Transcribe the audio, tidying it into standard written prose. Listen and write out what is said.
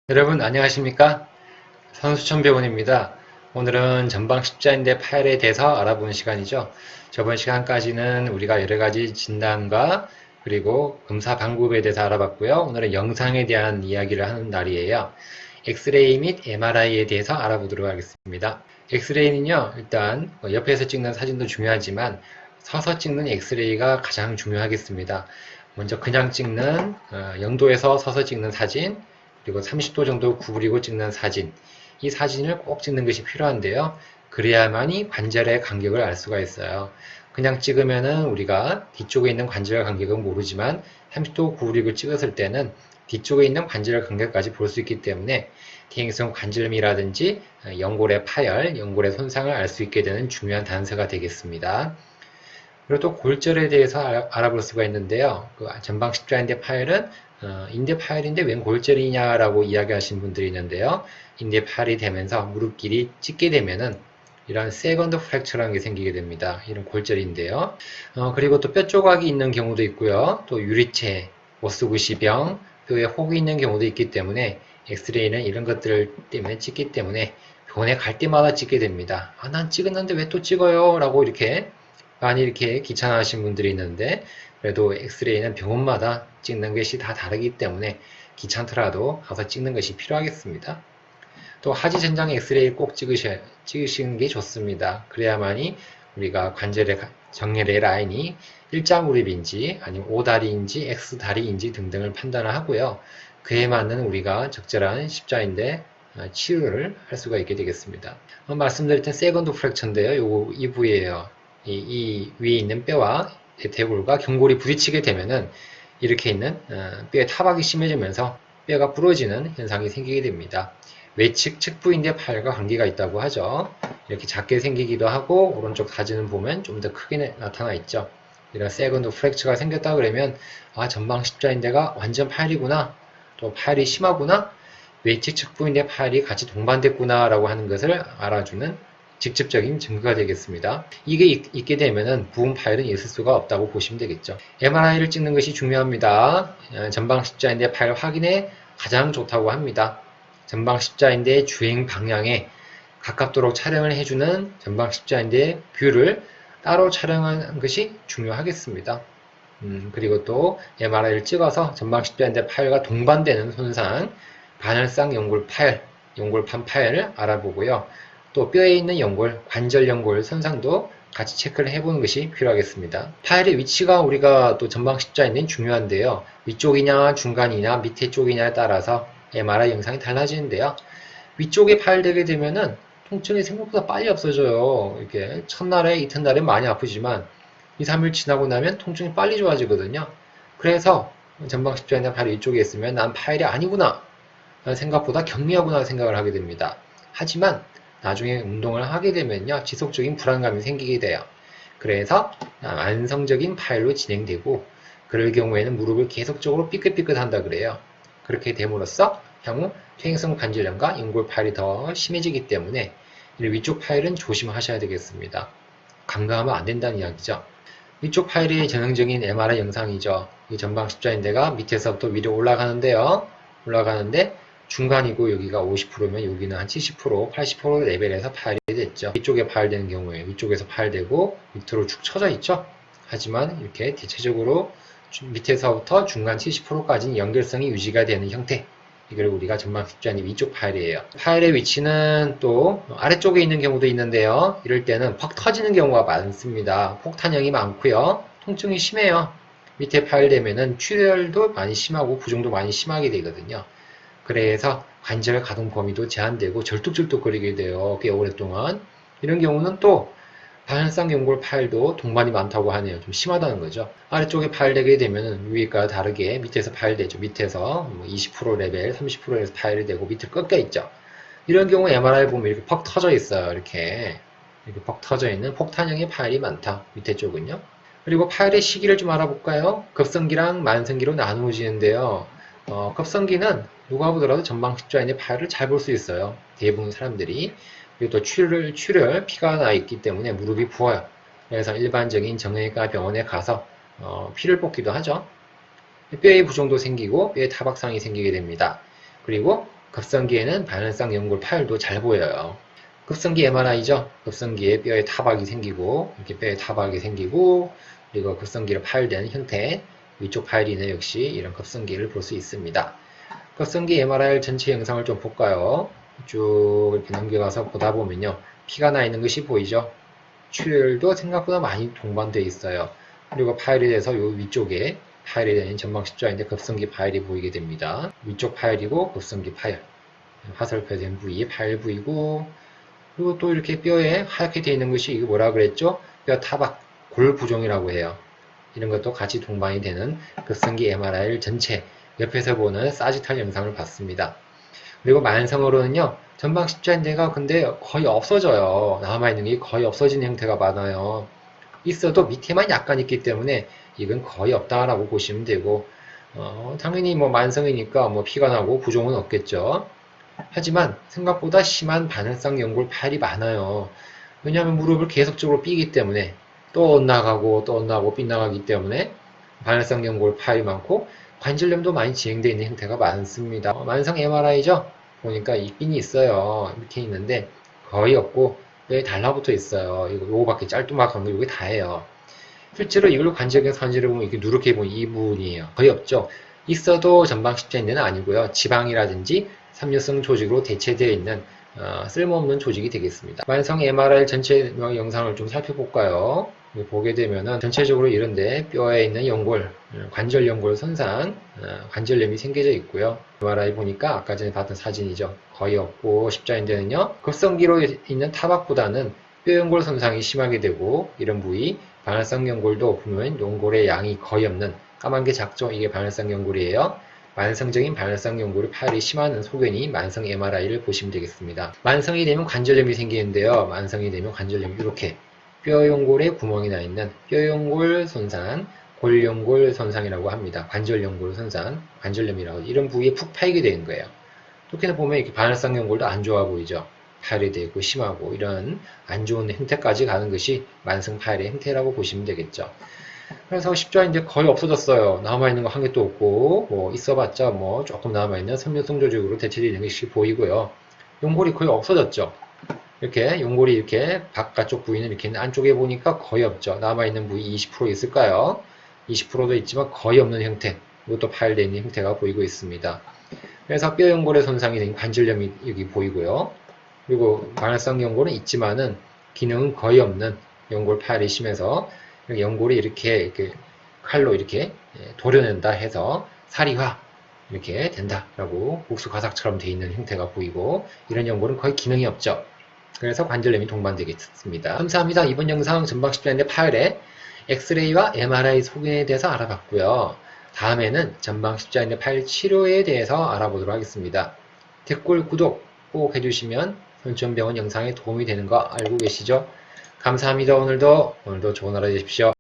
여러분 안녕하십니까? 선수천병원입니다. 오늘은 전방 십자인대 파열에 대해서 알아보는 시간이죠. 저번 시간까지는 우리가 여러가지 진단과 그리고 검사 방법에 대해서 알아봤고요. 오늘은 영상에 대한 이야기를 하는 날이에요. 엑스레이 및 MRI에 대해서 알아보도록 하겠습니다. 엑스레이는요, 일단 옆에서 찍는 사진도 중요하지만 서서 찍는 엑스레이가 가장 중요하겠습니다. 먼저 그냥 찍는 0도에서 서서 찍는 사진, 그리고 30도 정도 구부리고 찍는 사진, 이 사진을 꼭 찍는 것이 필요한데요. 그래야만이 관절의 간격을 알 수가 있어요. 그냥 찍으면은 우리가 뒤쪽에 있는 관절 간격은 모르지만 30도 구부리고 찍었을 때는 뒤쪽에 있는 관절 간격까지 볼 수 있기 때문에 퇴행성 관절염이라든지 연골의 파열, 연골의 손상을 알 수 있게 되는 중요한 단서가 되겠습니다. 그리고 또 골절에 대해서 알아볼 수가 있는데요. 그 전방 십자인대 파열은 인대 파열인데 웬 골절이냐라고 이야기하시는 분들이 있는데요. 인대 파열이 되면서 무릎 길이 찢게 되면은 이런 세컨드 프랙처라는 게 생기게 됩니다. 이런 골절인데요. 그리고 또 뼈 조각이 있는 경우도 있고요. 또 유리체, 모스구시병, 뼈에 혹이 있는 경우도 있기 때문에 엑스레이는 이런 것들 때문에 찍기 때문에 병원에 갈 때마다 찍게 됩니다. 난 찍었는데 왜 또 찍어요? 라고 이렇게 많이 이렇게 귀찮아하시는 분들이 있는데 그래도 엑스레이는 병원마다 찍는 것이 다 다르기 때문에 귀찮더라도 가서 찍는 것이 필요하겠습니다. 또 하지 전장 엑스레이 꼭 찍으시는 게 좋습니다. 그래야만이 우리가 관절의 정렬의 라인이 일자무릎인지 아니면 O다리인지 X다리인지 등등을 판단을 하고요. 그에 맞는 우리가 적절한 십자인대 치료를 할 수가 있게 되겠습니다. 말씀드렸던 세컨드 프랙처인데요. 이 부위예요. 이 위에 있는 뼈와 대골과 경골이 부딪히게 되면은 이렇게 있는 뼈의 타박이 심해지면서 뼈가 부러지는 현상이 생기게 됩니다. 외측 측부인대 파열과 관계가 있다고 하죠. 이렇게 작게 생기기도 하고 오른쪽 사진을 보면 좀 더 크게 나타나 있죠. 이런 세컨드 프랙처가 생겼다 그러면 전방 십자인대가 완전 파열이구나, 또 파열이 심하구나, 외측 측부인대 파열이 같이 동반됐구나 라고 하는 것을 알아주는 직접적인 증거가 되겠습니다. 이게 있게 되면은 부분 파열은 있을 수가 없다고 보시면 되겠죠. MRI를 찍는 것이 중요합니다. 전방 십자인대 파열 확인에 가장 좋다고 합니다. 전방 십자인대의 주행 방향에 가깝도록 촬영을 해주는 전방 십자인대의 뷰를 따로 촬영하는 것이 중요하겠습니다. 그리고 또 MRI를 찍어서 전방 십자인대 파열과 동반되는 손상, 반혈성 연골 파열, 연골판 파열을 알아보고요. 또 뼈에 있는 연골, 관절 연골 손상도 같이 체크를 해보는 것이 필요하겠습니다. 파열의 위치가 우리가 또 전방 십자인대는 중요한데요. 위쪽이냐 중간이냐 밑에 쪽이냐에 따라서 MRI 영상이 달라지는데요. 위쪽에 파열되게 되면은 통증이 생각보다 빨리 없어져요. 이렇게 첫날에 이튿날에 많이 아프지만 2, 3일 지나고 나면 통증이 빨리 좋아지거든요. 그래서 전방 십자인대 파열이 위쪽에 있으면 난 파열이 아니구나, 생각보다 경미하구나 생각을 하게 됩니다. 하지만 나중에 운동을 하게 되면요, 지속적인 불안감이 생기게 돼요. 그래서 만성적인 파열로 진행되고, 그럴 경우에는 무릎을 계속적으로 삐끗삐끗 한다 그래요. 그렇게 됨으로써 향후 퇴행성 관절염과 연골 파열이 더 심해지기 때문에 위쪽 파열은 조심하셔야 되겠습니다. 간과하면 안 된다는 이야기죠. 위쪽 파열이 전형적인 MRI 영상이죠. 이 전방 십자인대가 밑에서부터 위로 올라가는데요. 올라가는데 중간이고 여기가 50%면 여기는 한 70%, 80% 레벨에서 파열이 됐죠. 위쪽에 파열되는 경우에 위쪽에서 파열되고 밑으로 축 처져 있죠. 하지만 이렇게 대체적으로 밑에서부터 중간 70%까지는 연결성이 유지가 되는 형태, 이걸 우리가 전방 십자인대 위쪽 파열이에요. 파열의 위치는 또 아래쪽에 있는 경우도 있는데요. 이럴 때는 퍽 터지는 경우가 많습니다. 폭탄형이 많고요. 통증이 심해요. 밑에 파열되면은 출혈도 많이 심하고 부종도 많이 심하게 되거든요. 그래서 관절 가동 범위도 제한되고 절뚝절뚝거리게 돼요. 꽤 오랫동안. 이런 경우는 또 반혈성 연골 파열도 동반이 많다고 하네요. 좀 심하다는 거죠. 아래쪽에 파열되게 되면 위가 다르게 밑에서 파열되죠. 밑에서 20% 레벨, 30%에서 파열이 되고 밑을 꺾여 있죠. 이런 경우 MRI 보면 이렇게 퍽 터져 있어요. 이렇게 퍽 터져 있는 폭탄형의 파열이 많다. 밑에 쪽은요. 그리고 파열의 시기를 좀 알아볼까요? 급성기랑 만성기로 나누어지는데요. 급성기는 누가 보더라도 전방 십자인대 파열을 잘 볼 수 있어요. 대부분 사람들이. 그리고 또 출혈, 피가 나 있기 때문에 무릎이 부어요. 그래서 일반적인 정형외과 병원에 가서 피를 뽑기도 하죠. 뼈의 부종도 생기고 뼈의 타박상이 생기게 됩니다. 그리고 급성기에는 반응성 연골 파열도 잘 보여요. 급성기 MRI죠. 급성기에 뼈에 타박이 생기고 이렇게 뼈에 타박이 생기고 그리고 급성기로 파열되는 형태 위쪽 파열이는 역시 이런 급성기를 볼 수 있습니다. 급성기 MRI 전체 영상을 좀 볼까요? 쭉 이렇게 넘겨가서 보다 보면요. 피가 나 있는 것이 보이죠? 출혈도 생각보다 많이 동반되어 있어요. 그리고 파열이 돼서 요 위쪽에 파열이 되는 전방 십자인데 급성기 파열이 보이게 됩니다. 위쪽 파열이고 급성기 파열. 화살표된 부위에 파열 부위고 그리고 또 이렇게 뼈에 하얗게 되어 있는 것이 이거 뭐라 그랬죠? 뼈 타박, 골 부종이라고 해요. 이런 것도 같이 동반이 되는 급성기 MRI를 전체 옆에서 보는 사지탈 영상을 봤습니다. 그리고 만성으로는요, 전방 십자인대가 근데 거의 없어져요. 남아있는 게 거의 없어지는 형태가 많아요. 있어도 밑에만 약간 있기 때문에 이건 거의 없다라고 보시면 되고, 당연히 뭐 만성이니까 뭐 피가 나고 부종은 없겠죠. 하지만 생각보다 심한 반응성 연골 파열이 많아요. 왜냐하면 무릎을 계속적으로 삐기 때문에 또 엇나가고 또 엇나가고 빗나가기 때문에 반응성 연골 파열이 많고 관절염도 많이 진행되어 있는 형태가 많습니다. 만성 MRI죠. 보니까 있긴 있어요. 이렇게 있는데 거의 없고 뼈에 달라붙어 있어요. 요거밖에 짤뚜막한 거 이게 다예요. 실제로 이걸로 관절경 사진을 보면 이렇게 누렇게 보면 이 부분이에요. 거의 없죠. 있어도 전방 십자인대는 아니고요. 지방이라든지 삼류성 조직으로 대체되어 있는 쓸모없는 조직이 되겠습니다. 만성 MRI 전체 영상을 좀 살펴볼까요? 보게 되면은 전체적으로 이런데 뼈에 있는 연골, 관절 연골 손상, 관절염이 생겨져 있고요. MRI 보니까 아까 전에 봤던 사진이죠. 거의 없고 십자인대는요. 급성기로 있는 타박보다는 뼈 연골 손상이 심하게 되고 이런 부위, 반응성 연골도 보면 연골의 양이 거의 없는 까만 게 작죠. 이게 반응성 연골이에요. 만성적인 반응성 연골의 파열이 심한 소견이 만성 MRI를 보시면 되겠습니다. 만성이 되면 관절염이 생기는데요. 만성이 되면 관절염이 이렇게 뼈 연골에 구멍이 나 있는 뼈 연골 손상, 골 연골 손상이라고 합니다. 관절 연골 손상, 관절염이라고 이런 부위에 푹 파이게 되는 거예요. 이렇게 보면 이렇게 반응성 연골도 안 좋아 보이죠. 파열이 되고 심하고 이런 안 좋은 형태까지 가는 것이 만성 파열의 형태라고 보시면 되겠죠. 그래서 십자인대 거의 없어졌어요. 남아있는 거 한 개도 없고 뭐 있어봤자 뭐 조금 남아있는 섬유성 조직으로 대체되는 것이 보이고요. 연골이 거의 없어졌죠. 이렇게 연골이 이렇게 바깥쪽 부위는 이렇게 안쪽에 보니까 거의 없죠. 남아있는 부위 20% 있을까요? 20%도 있지만 거의 없는 형태. 이것도 파열되어 있는 형태가 보이고 있습니다. 그래서 뼈 연골의 손상이 된 관절염이 여기 보이고요. 그리고 반응성 연골은 있지만은 기능은 거의 없는 연골 파열이 심해서 연골이 이렇게 칼로 이렇게 도려낸다 해서 사리화 이렇게 된다라고 복수가삭처럼 되어 있는 형태가 보이고 이런 연골은 거의 기능이 없죠. 그래서 관절염이 동반되겠습니다. 감사합니다. 이번 영상 전방 십자인대 파열의 엑스레이와 MRI 소견에 대해서 알아봤고요. 다음에는 전방 십자인대 파열 치료에 대해서 알아보도록 하겠습니다. 댓글 구독 꼭 해주시면 손천병원 영상에 도움이 되는 거 알고 계시죠? 감사합니다. 오늘도 좋은 하루 되십시오.